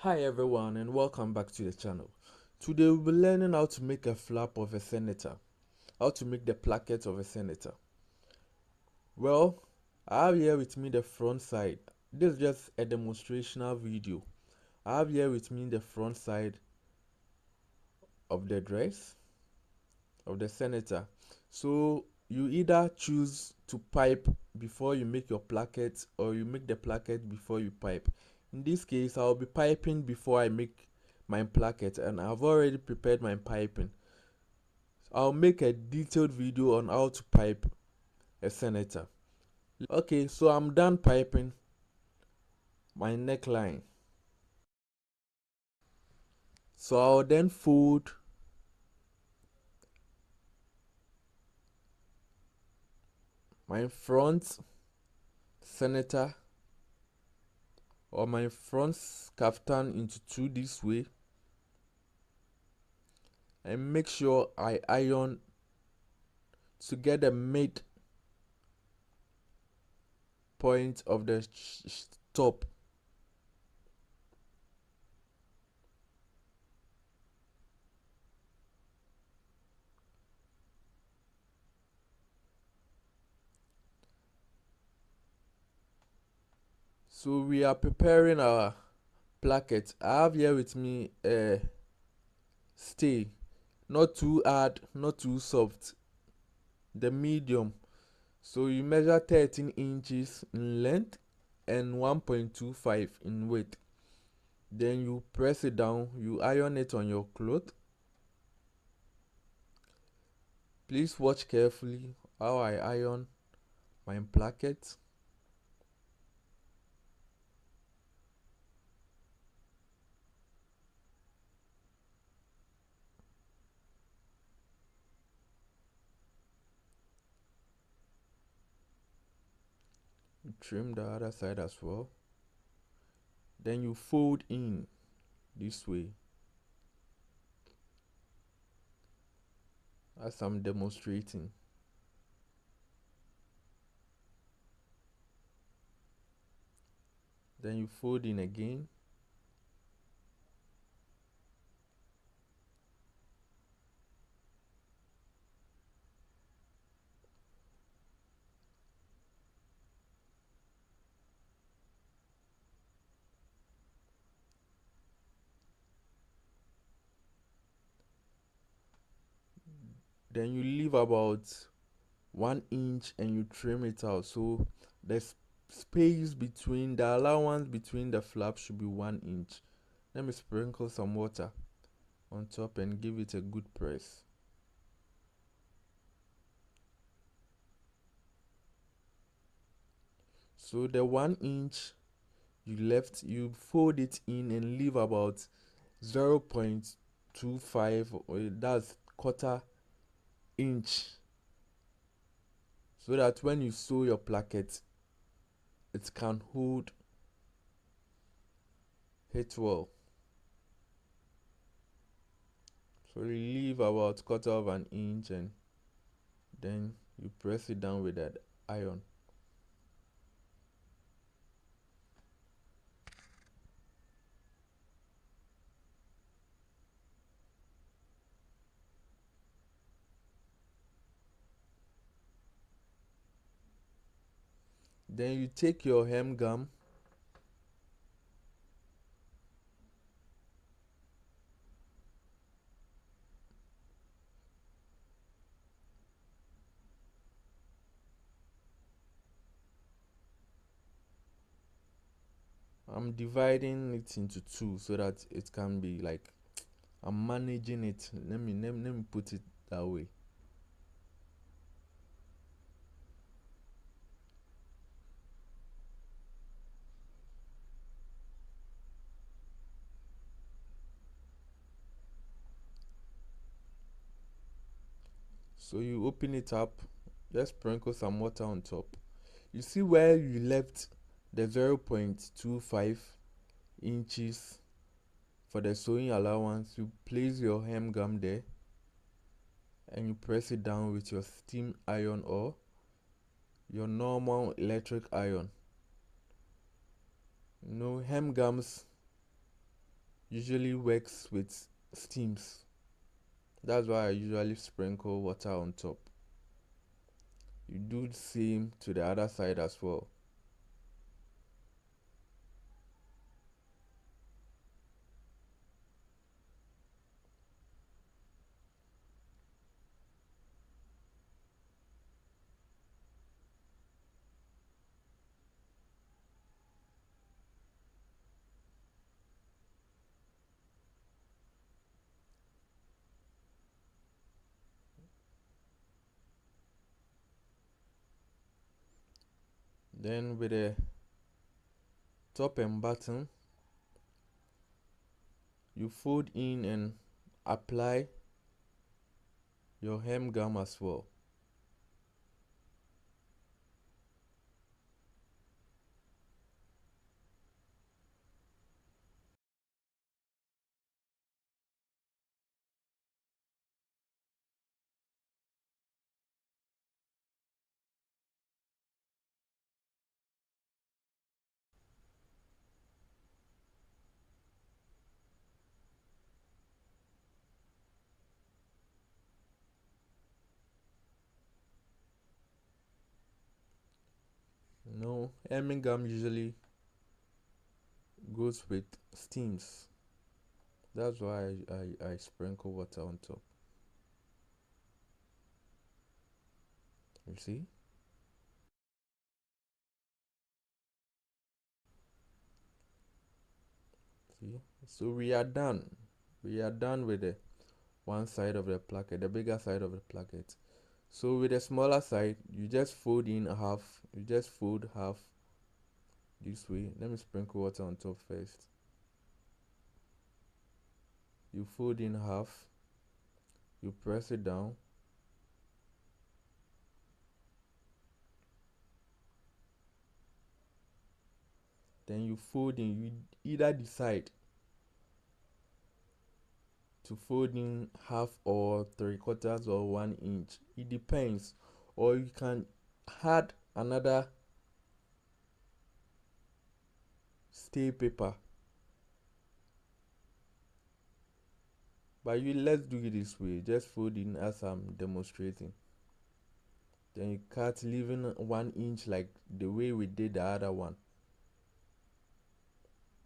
Hi everyone and welcome back to the channel. Today we'll be learning how to make a flap of a senator, how to make the placket of a senator. Well, I have here with me the front side. This is just a demonstrational video. I have here with me the front side of the dress of the senator. So you either choose to pipe before you make your placket or you make the placket before you pipe. In this case, I'll be piping before I make my placket and I've already prepared my piping. I'll make a detailed video on how to pipe a senator. Okay, so I'm done piping my neckline. So I'll then fold my front senator or my front kaftan into two this way and make sure I iron to get the mid point of the top. So we are preparing our placket. I have here with me a stay, not too hard, not too soft, the medium. So you measure 13 inches in length and 1.25 in width. Then you press it down, you iron it on your cloth. Please watch carefully how I iron my placket. You trim the other side as well. Then you fold in this way as I'm demonstrating. Then you fold in again. Then you leave about 1 inch and you trim it out. So the space between the allowance between the flaps should be 1 inch. Let me sprinkle some water on top and give it a good press. So the 1 inch you fold it in and leave about 0.25 or that's quarter inch, so that when you sew your placket it can hold it well. So you leave about quarter of an inch and then you press it down with that iron. Then you take your hem gum I'm dividing it into two so that it can be like I'm managing it. Let me put it that way. So you open it up, just sprinkle some water on top. You see where you left the 0.25 inches for the sewing allowance. You place your hem gum there and you press it down with your steam iron or your normal electric iron. Hem gums usually works with steams. That's why I usually sprinkle water on top. You do the same to the other side as well. Then with the top and bottom, you fold in and apply your hem gum as well. Hemming gum usually goes with steams. That's why I sprinkle water on top. You see? See? So we are done. We are done with the one side of the placket, the bigger side of the placket. So with the smaller side, you just fold in half. You just fold half this way. Let me sprinkle water on top first. You fold in half. You press it down. Then you fold in. You either decide to fold in half or 3/4 or 1 inch. It depends. Or you can add another stay paper. But let's do it this way. Just fold in as I'm demonstrating. Then you cut, leaving 1 inch like the way we did the other one.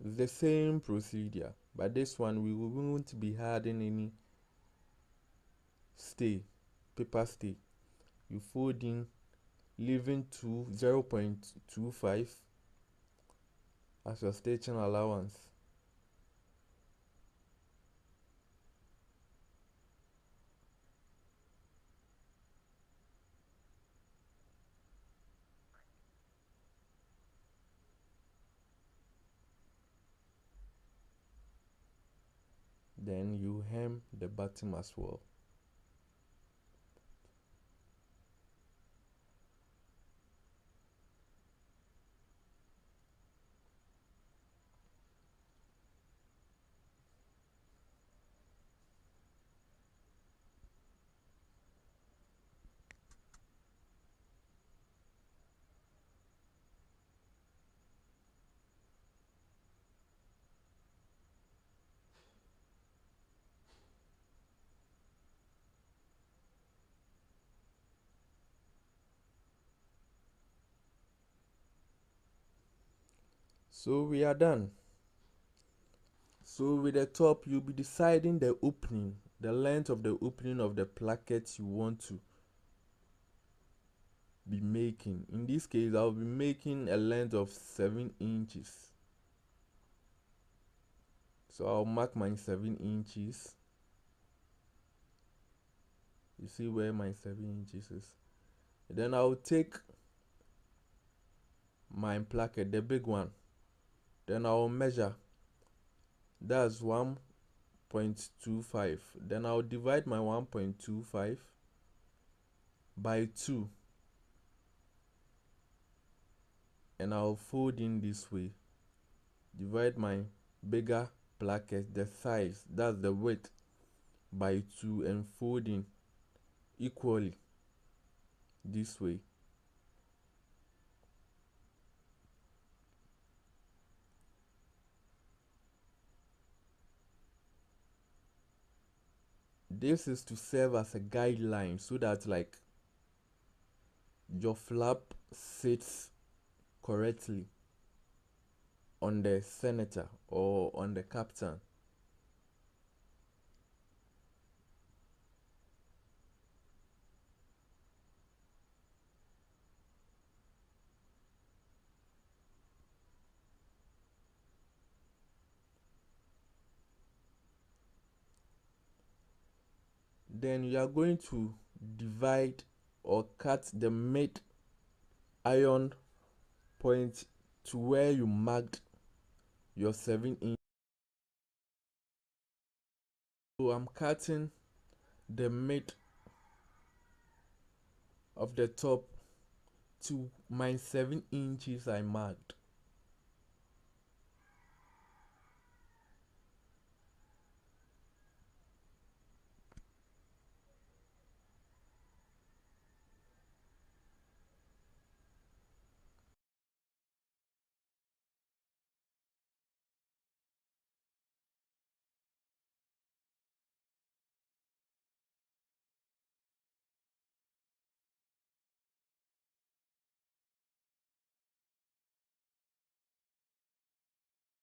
It's the same procedure, but this one we won't be adding any stay, paper stay. You fold in, leaving 0.25 as your stitching allowance. Then you hem the bottom as well. So we are done. So with the top, you'll be deciding the opening, the length of the opening of the placket you want to be making. In this case, I'll be making a length of 7 inches. So I'll mark my 7 inches. You see where my 7 inches is. Then I'll take my placket, the big one. Then I'll measure. That's 1.25. Then I'll divide my 1.25 by 2. And I'll fold in this way. Divide my bigger placket, the size, that's the width, by 2 and fold in equally this way. This is to serve as a guideline so that like your flap sits correctly on the senator or on the captain. Then you are going to divide or cut the mid iron point to where you marked your 7 inch. So I'm cutting the mid of the top to my 7 inches I marked.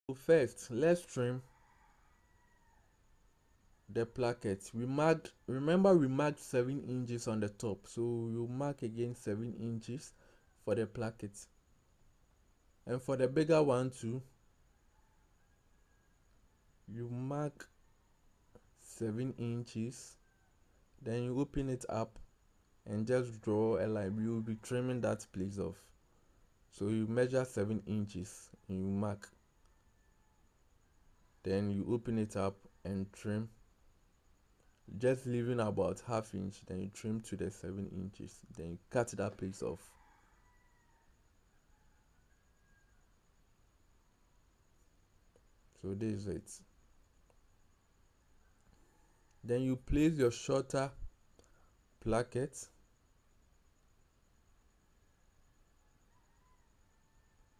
So first, let's trim the placket. Remember we marked 7 inches on the top, so you mark again 7 inches for the placket. And for the bigger one too, you mark 7 inches, then you open it up and just draw a line. We will be trimming that place off. So you measure 7 inches and you mark, then you open it up and trim, just leaving about ½ inch, then you trim to the 7 inches, then you cut that place off. So this is it. Then you place your shorter placket,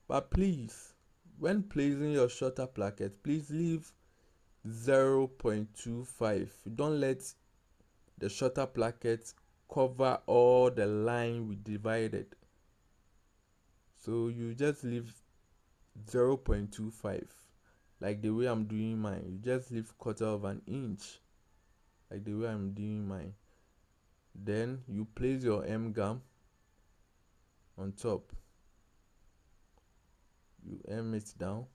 but please, when placing your shorter placket, please leave 0.25. Don't let the shorter placket cover all the line we divided. So you just leave 0.25, like the way I'm doing mine. You just leave 1/4 inch, like the way I'm doing mine. Then you place your M gum on top. You M it down.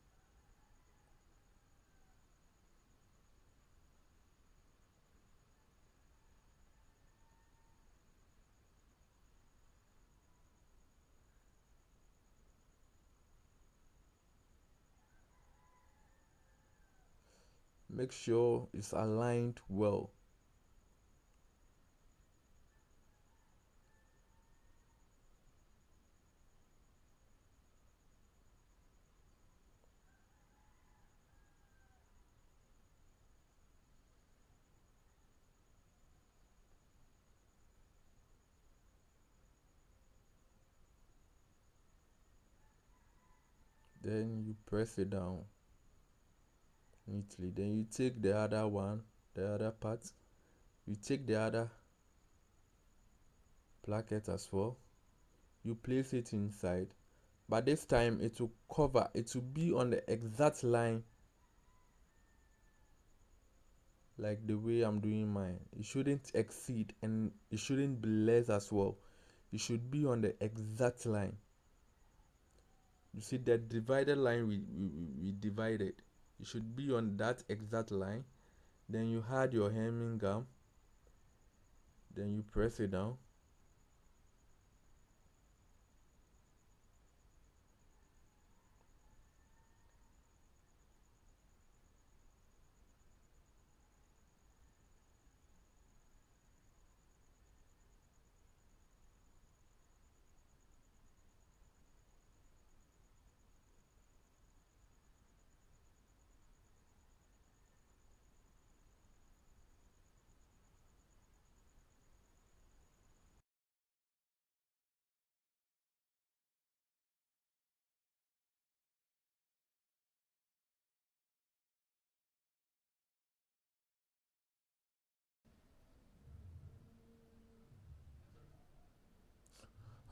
Make sure it's aligned well. Then you press it down neatly. Then you take the other one, the other part, you take the other placket as well. You place it inside, but this time it will cover, it will be on the exact line like the way I'm doing mine. It shouldn't exceed and it shouldn't be less as well. It should be on the exact line. You see that divided line we divided, it should be on that exact line. Then you add your hemming gum, then you press it down.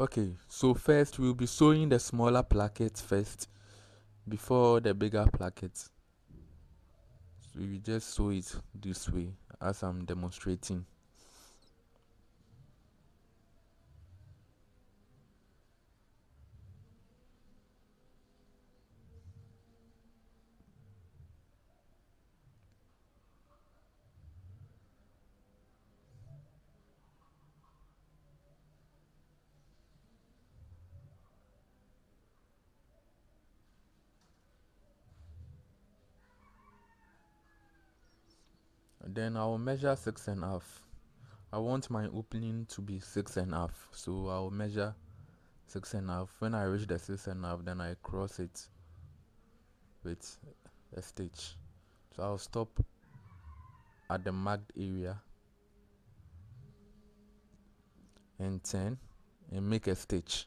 Okay, so first we'll be sewing the smaller placket first before the bigger placket. So you just sew it this way as I'm demonstrating. And then I'll measure 6.5. I want my opening to be 6.5, so I'll measure 6.5. When I reach the 6.5, then I cross it with a stitch. So I'll stop at the marked area and turn and make a stitch.